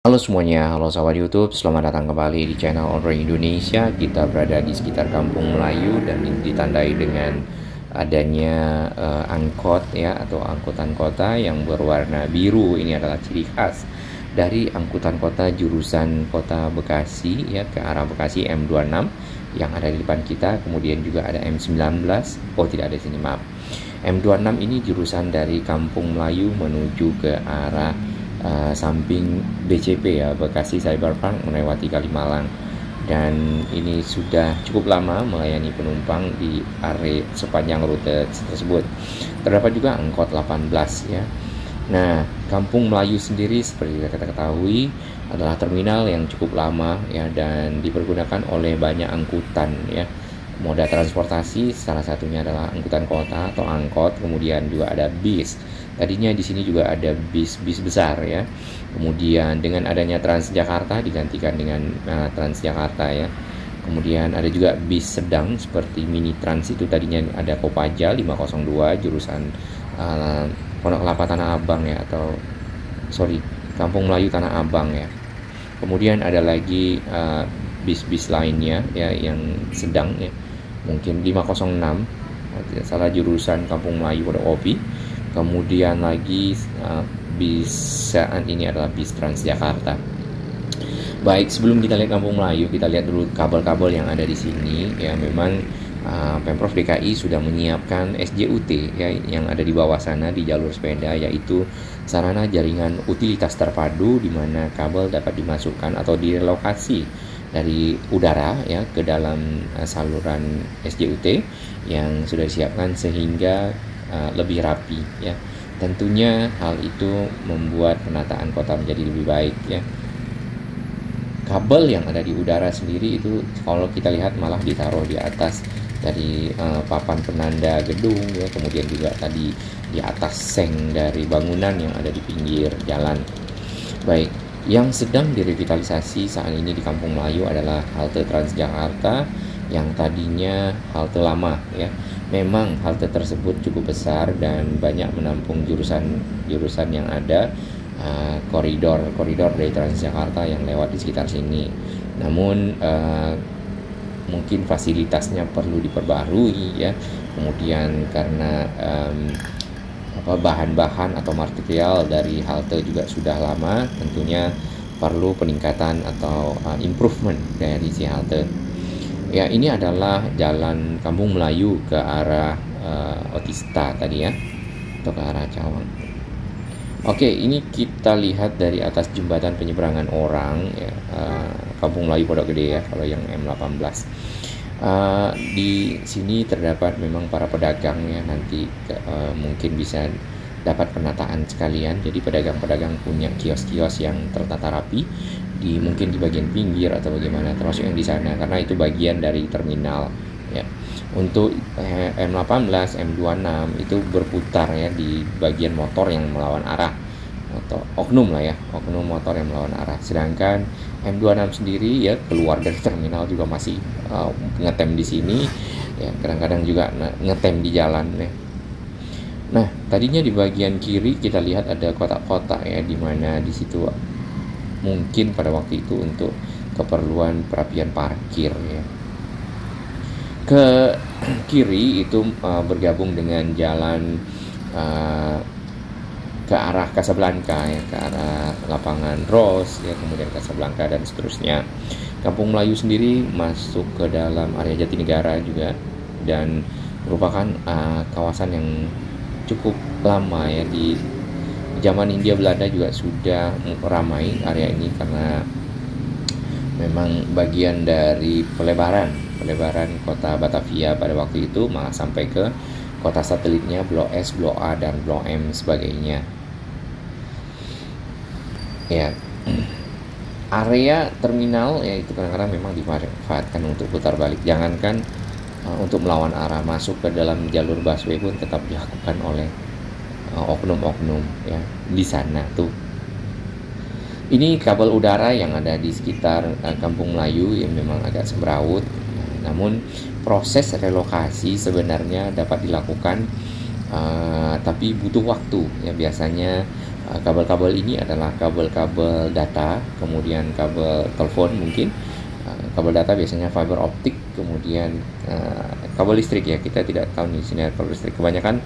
Halo semuanya, halo sahabat YouTube, selamat datang kembali di channel Ordering Indonesia. Kita berada di sekitar Kampung Melayu dan ini ditandai dengan adanya angkot ya atau angkutan kota yang berwarna biru. Ini adalah ciri khas dari angkutan kota jurusan Kota Bekasi ya ke arah Bekasi M26 yang ada di depan kita. Kemudian juga ada M19. Oh, tidak ada di sini, maaf. M26 ini jurusan dari Kampung Melayu menuju ke arah samping BCP ya, Bekasi Cyberpark melewati Kalimalang, dan ini sudah cukup lama melayani penumpang di area sepanjang rute tersebut. Terdapat juga angkot 18 ya. Nah, Kampung Melayu sendiri seperti kita ketahui adalah terminal yang cukup lama ya dan dipergunakan oleh banyak angkutan ya. Moda transportasi salah satunya adalah angkutan kota atau angkot, kemudian juga ada bis. Tadinya di sini juga ada bis-bis besar ya. Kemudian dengan adanya Transjakarta digantikan dengan Transjakarta ya. Kemudian ada juga bis sedang seperti Mini Trans, itu tadinya ada Kopaja 502 jurusan Pondok Kelapa Tanah Abang ya, atau Kampung Melayu Tanah Abang ya. Kemudian ada lagi bis-bis lainnya ya yang sedang ya. Mungkin 506 tidak salah jurusan Kampung Melayu Pondok Kopi. Kemudian lagi bis saat ini adalah bis Transjakarta. Baik, sebelum kita lihat Kampung Melayu, kita lihat dulu kabel-kabel yang ada di sini ya. Memang Pemprov DKI sudah menyiapkan SJUT ya yang ada di bawah sana di jalur sepeda, yaitu sarana jaringan utilitas terpadu di mana kabel dapat dimasukkan atau direlokasi dari udara ya ke dalam saluran SJUT yang sudah disiapkan sehingga lebih rapi ya. Tentunya hal itu membuat penataan kota menjadi lebih baik ya. Kabel yang ada di udara sendiri itu kalau kita lihat malah ditaruh di atas dari papan penanda gedung ya, kemudian juga tadi di atas seng dari bangunan yang ada di pinggir jalan. Baik, yang sedang direvitalisasi saat ini di Kampung Melayu adalah halte Transjakarta yang tadinya halte lama ya. Memang halte tersebut cukup besar dan banyak menampung jurusan yang ada, koridor dari Transjakarta yang lewat di sekitar sini. Namun mungkin fasilitasnya perlu diperbarui ya. Kemudian karena bahan-bahan atau material dari halte juga sudah lama, tentunya perlu peningkatan atau improvement dari si halte. Ya, ini adalah jalan Kampung Melayu ke arah Otista tadi ya, atau ke arah Cawang. Oke, ini kita lihat dari atas jembatan penyeberangan orang ya, Kampung Melayu Pondok Gede ya, kalau yang M18. Di sini terdapat memang para pedagang ya, nanti mungkin bisa dapat penataan sekalian. Jadi pedagang-pedagang punya kios-kios yang tertata rapi mungkin di bagian pinggir atau bagaimana, termasuk yang di sana karena itu bagian dari terminal ya. Untuk M18, M26 itu berputar ya di bagian motor yang melawan arah atau oknum lah ya, oknum motor yang melawan arah. Sedangkan M26 sendiri ya keluar dari terminal juga masih ngetem di sini ya, kadang-kadang juga ngetem di jalan ya. Nah, tadinya di bagian kiri kita lihat ada kotak-kotak ya, di mana di situ mungkin pada waktu itu untuk keperluan perapian parkir ya. Ke kiri itu bergabung dengan jalan ke arah Casablanca ya, ke arah lapangan Rose ya, kemudian Casablanca dan seterusnya. Kampung Melayu sendiri masuk ke dalam area Jatinegara juga dan merupakan kawasan yang cukup lama ya. Di zaman Hindia Belanda juga sudah ramai area ini karena memang bagian dari pelebaran kota Batavia pada waktu itu, malah sampai ke kota satelitnya Blok S, Blok A, dan Blok M sebagainya. Ya, area terminal ya itu kadang-kadang memang dimanfaatkan untuk putar balik. Jangankan untuk melawan arah, masuk ke dalam jalur busway pun tetap dilakukan oleh oknum-oknum ya di sana tuh. Ini kabel udara yang ada di sekitar Kampung Melayu yang memang agak semrawut. Namun proses relokasi sebenarnya dapat dilakukan, tapi butuh waktu ya. Biasanya Kabel-kabel ini adalah kabel-kabel data, kemudian kabel telepon mungkin. Kabel data biasanya fiber optik, kemudian kabel listrik ya, kita tidak tahu nih sini kabel listrik, kebanyakan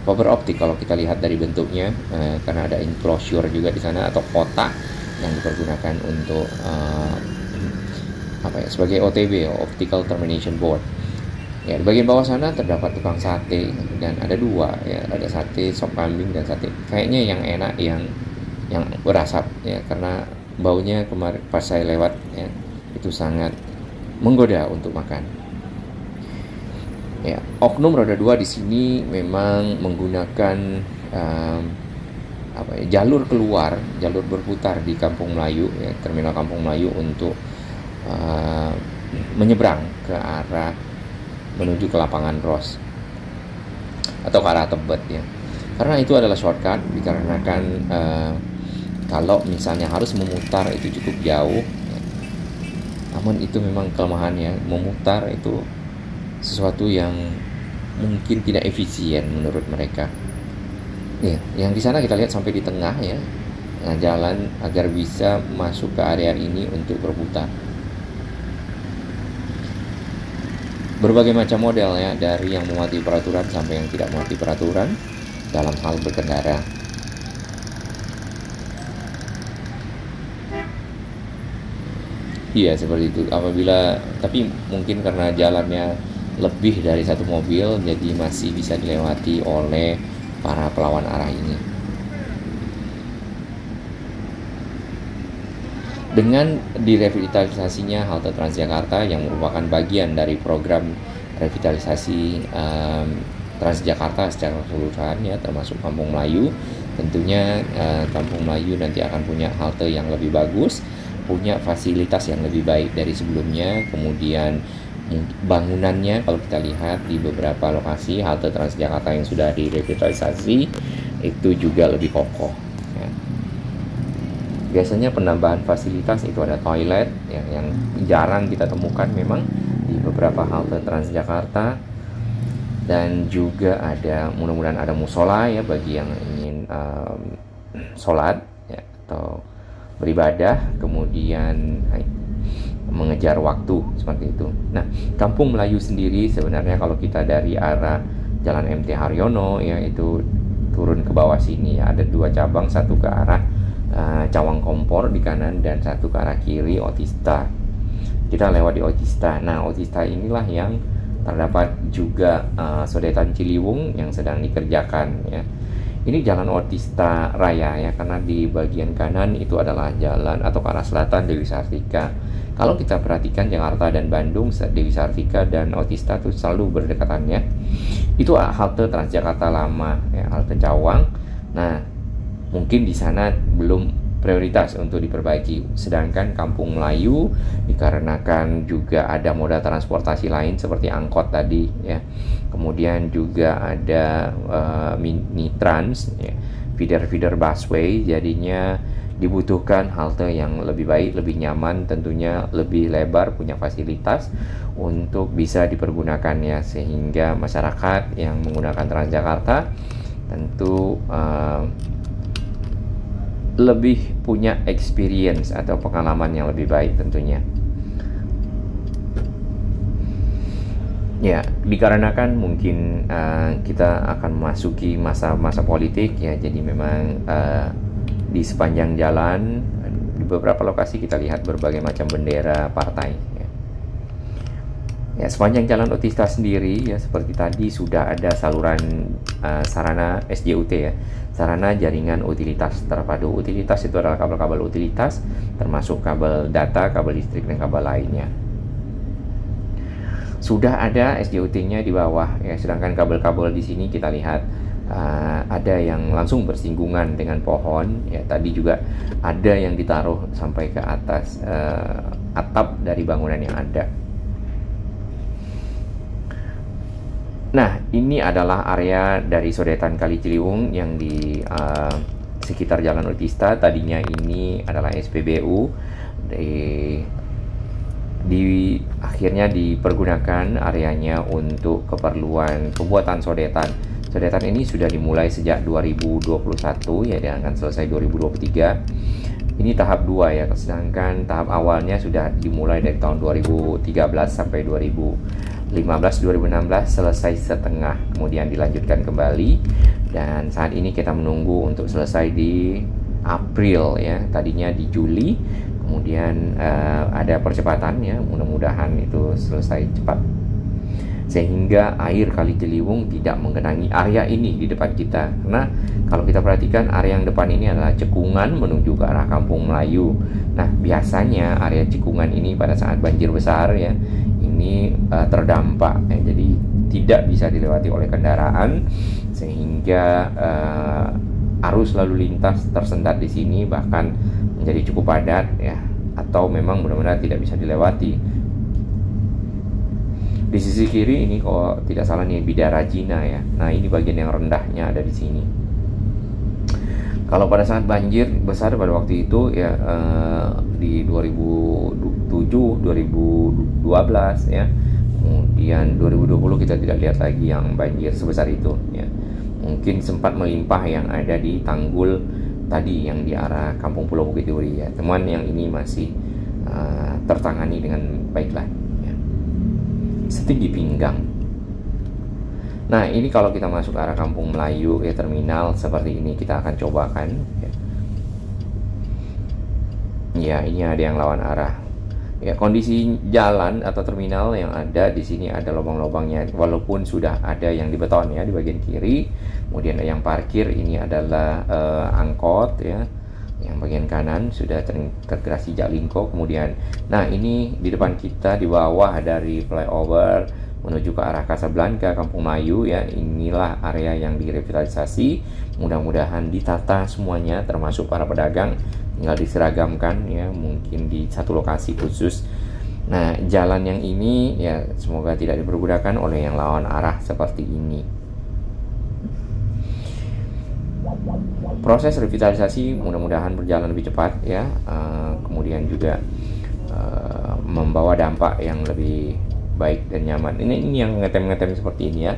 fiber optik kalau kita lihat dari bentuknya, karena ada enclosure juga di sana atau kotak yang dipergunakan untuk sebagai OTB, optical termination board. Ya, di bagian bawah sana terdapat tukang sate, dan ada dua ya, ada sate sop kambing dan sate. Kayaknya yang enak yang berasap ya, karena baunya kemarin pas saya lewat ya, itu sangat menggoda untuk makan. Ya, oknum roda 2 di sini memang menggunakan jalur keluar, jalur berputar di Kampung Melayu ya, terminal Kampung Melayu untuk menyeberang ke arah menuju ke lapangan Ros atau ke arah Tebet ya, karena itu adalah shortcut, dikarenakan kalau misalnya harus memutar itu cukup jauh ya. Namun itu memang kelemahannya, memutar itu sesuatu yang mungkin tidak efisien menurut mereka ya. Yang di sana kita lihat sampai di tengah ya, jalan agar bisa masuk ke area ini untuk berputar. Berbagai macam model ya, dari yang mematuhi peraturan sampai yang tidak mematuhi peraturan dalam hal berkendara. Iya seperti itu. Tapi mungkin karena jalannya lebih dari satu mobil, jadi masih bisa dilewati oleh para pelawan arah ini. Dengan direvitalisasinya halte Transjakarta yang merupakan bagian dari program revitalisasi Transjakarta secara keseluruhan ya, termasuk Kampung Melayu, tentunya Kampung Melayu nanti akan punya halte yang lebih bagus, punya fasilitas yang lebih baik dari sebelumnya. Kemudian bangunannya kalau kita lihat di beberapa lokasi halte Transjakarta yang sudah direvitalisasi itu juga lebih kokoh ya. Biasanya penambahan fasilitas itu ada toilet yang jarang kita temukan memang di beberapa halte Transjakarta, dan juga ada, mudah-mudahan ada musola ya bagi yang ingin sholat ya, atau beribadah, kemudian mengejar waktu seperti itu. Nah, Kampung Melayu sendiri sebenarnya kalau kita dari arah Jalan MT Haryono ya, itu turun ke bawah sini ya, ada dua cabang, satu ke arah Cawang Kompor di kanan dan satu ke arah kiri Otista. Kita lewat di Otista. Nah, Otista inilah yang terdapat juga sodetan Ciliwung yang sedang dikerjakan ya. Ini jalan Otista Raya ya, karena di bagian kanan itu adalah jalan atau ke arah selatan Dewi Sartika. Kalau kita perhatikan Jakarta dan Bandung, Dewi Sartika dan Otista itu selalu berdekatan ya. Itu halte Transjakarta lama ya, halte Cawang. Nah, mungkin di sana belum prioritas untuk diperbaiki, sedangkan Kampung Melayu dikarenakan juga ada moda transportasi lain seperti angkot tadi ya, kemudian juga ada mini trans ya, feeder busway, jadinya dibutuhkan halte yang lebih baik, lebih nyaman, tentunya lebih lebar, punya fasilitas untuk bisa dipergunakan ya, sehingga masyarakat yang menggunakan Transjakarta tentu lebih punya experience atau pengalaman yang lebih baik tentunya. Ya, dikarenakan mungkin kita akan memasuki masa-masa politik ya, jadi memang di sepanjang jalan di beberapa lokasi kita lihat berbagai macam bendera partai ya. Ya, sepanjang jalan Otista sendiri ya, seperti tadi sudah ada saluran sarana SJUT ya, sarana jaringan utilitas terpadu. Utilitas itu adalah kabel-kabel utilitas, termasuk kabel data, kabel listrik, dan kabel lainnya. Sudah ada SJUT-nya di bawah ya, sedangkan kabel-kabel di sini kita lihat ada yang langsung bersinggungan dengan pohon ya. Tadi juga ada yang ditaruh sampai ke atas atap dari bangunan yang ada. Nah, ini adalah area dari sodetan Kali Ciliwung yang di sekitar Jalan Otista. Tadinya ini adalah SPBU, akhirnya dipergunakan areanya untuk keperluan pembuatan sodetan Sodetan ini sudah dimulai sejak 2021 ya, dan akan selesai 2023. Ini tahap 2 ya, sedangkan tahap awalnya sudah dimulai dari tahun 2013 sampai 2015, 2016 selesai setengah, kemudian dilanjutkan kembali, dan saat ini kita menunggu untuk selesai di April ya, tadinya di Juli, kemudian ada percepatan ya, mudah-mudahan itu selesai cepat sehingga air Kali Ciliwung tidak menggenangi area ini di depan kita. Karena kalau kita perhatikan, area yang depan ini adalah cekungan menuju ke arah Kampung Melayu. Nah, biasanya area cekungan ini pada saat banjir besar ya, ini terdampak ya, jadi tidak bisa dilewati oleh kendaraan, sehingga arus lalu lintas tersendat di sini, bahkan menjadi cukup padat ya, atau memang benar-benar tidak bisa dilewati. Di sisi kiri ini kalau tidak salah nih Bidara Cina ya. Nah, ini bagian yang rendahnya ada di sini. Kalau pada saat banjir besar pada waktu itu ya, di 2007, 2012 ya. Kemudian 2020 kita tidak lihat lagi yang banjir sebesar itu ya. Mungkin sempat melimpah yang ada di Tanggul tadi yang di arah Kampung Pulau Bukit Duri ya. Teman yang ini masih tertangani dengan baiklah. Setinggi pinggang. Nah, ini kalau kita masuk ke arah Kampung Melayu ya, terminal seperti ini kita akan cobakan ya. Ya, ini ada yang lawan arah. Ya, kondisi jalan atau terminal yang ada di sini ada lubang-lubangnya, walaupun sudah ada yang dibeton ya di bagian kiri. Kemudian ada yang parkir, ini adalah angkot ya. Yang bagian kanan sudah terintegrasi Jaklingko. Kemudian, nah ini di depan kita di bawah dari flyover menuju ke arah Kasablanka, Kampung Melayu ya. Inilah area yang direvitalisasi. Mudah-mudahan ditata semuanya, termasuk para pedagang tinggal diseragamkan ya, mungkin di satu lokasi khusus. Nah, jalan yang ini ya semoga tidak dipergunakan oleh yang lawan arah seperti ini. Proses revitalisasi mudah-mudahan berjalan lebih cepat ya, kemudian juga membawa dampak yang lebih baik dan nyaman. Ini yang ngetem-ngetem seperti ini ya,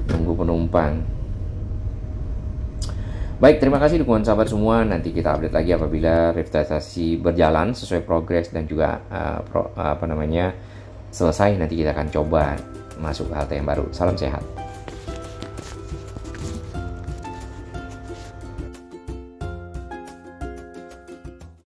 tunggu penumpang. Baik, terima kasih dukungan sahabat semua. Nanti kita update lagi apabila revitalisasi berjalan sesuai progres dan juga selesai. Nanti kita akan coba masuk halte yang baru. Salam sehat.